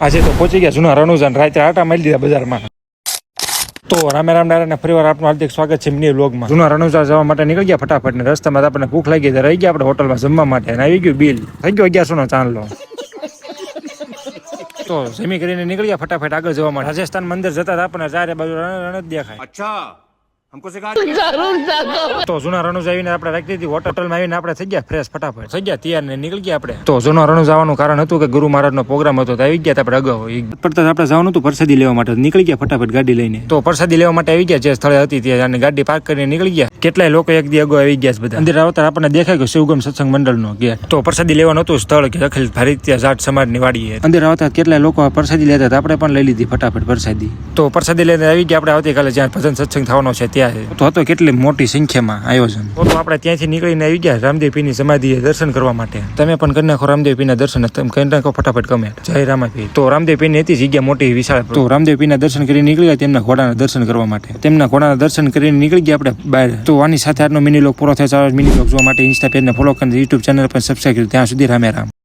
આજે તો પહોંચી ગયા જૂના રણુજા ને રાત્રે આટા મારી દીધા બજારમાં. તો રામે રામ ડાયરાને ફરીવાર આપનું હાર્દિક સ્વાગત છે મિની વ્લોગમાં. જૂના રણુજા જવા માટે નીકળી ગયા ફટાફટ ને રસ્તામાં આપણને ભૂખ લાગી તો રહી ગયા આપણે હોટલમાં જમવા માટે અને આવી ગયું બિલ થઈ ગયો 1100 નો ચાંદલો. તો જમી કરીને નીકળી ગયા ફટાફટ આગળ જવા માટે. રાજસ્થાન મંદિર જતા આપણને ચારે બાજુ રણ જ દેખાય. અચ્છા हमको सिखा तो जूना रણુજા આવીને આપણે રાખી દીધી હોટલમાં આવીને આપણે થઈ ગયા ફ્રેશ ફટાફટ થઈ ગયા તૈયાર ને નીકળી ગયા આપણે. તો જૂના રણુજા આવવાનું કારણ હતું કે ગુરુ મહારાજનો પ્રોગ્રામ હતો તો આવી ગયા આપણે અગાઉ પડતા આપણે જવાનું હતું પ્રસાદી લેવા માટે નીકળી ગયા ફટાફટ ગાડી લઈને. તો પ્રસાદી લેવા માટે આવી ગયા જે સ્થળે હતી ત્યાં ગાડી પાર્ક કરીને નીકળી ગયા. કેટલાય લોકો એક દી અગાઉ આવી ગયા છે બધા. અંદર આવતા આપણને દેખાય કે શિવગમ સત્સંગ મંડળનો ગેટ. તો પ્રસાદી લેવાનું હતું સ્થળ કે અખિલ ભારતીય જાટ સમાજની વાડી. અંદર આવતા કેટલાય લોકો પ્રસાદી લેતા આપણે પણ લઈ લીધી ફટાફટ પ્રસાદી. તો પ્રસાદી લઈને આવી ગયા આપણે આવતીકાલે જ્યાં ભજન સત્સંગ થવાનો છે તો હતો કેટલી મોટી સંખ્યામાં આયોજન. તો આપણે ત્યાંથી નીકળીને આવી ગયા રામદેવ પીરની સમાધિએ દર્શન કરવા માટે. તમે પણ કરી નાખો રામદેવ પીરના દર્શન. તમે કરી નાખો ફટાફટ કમેન્ટ જય રામાપીર. તો રામદેવ પીરની હતી જગ્યા મોટી વિશાળ. તો રામદેવ પીરના દર્શન કરીને નીકળી ગયા તેમના ઘોડાના દર્શન કરવા માટે. તેમના ઘોડાના દર્શન કરીને નીકળી ગયા આપણે બહાર. તો આની સાથે આજનો મિની વ્લોગ પૂરો થાય. મિની વ્લોગ જોવા માટે ઇન્સ્ટા પેજને ફોલો કરીને યુટ્યુબ ચેનલ પર સબસ્ક્રાઇબ કરી. ત્યાં સુધી રામે રામ.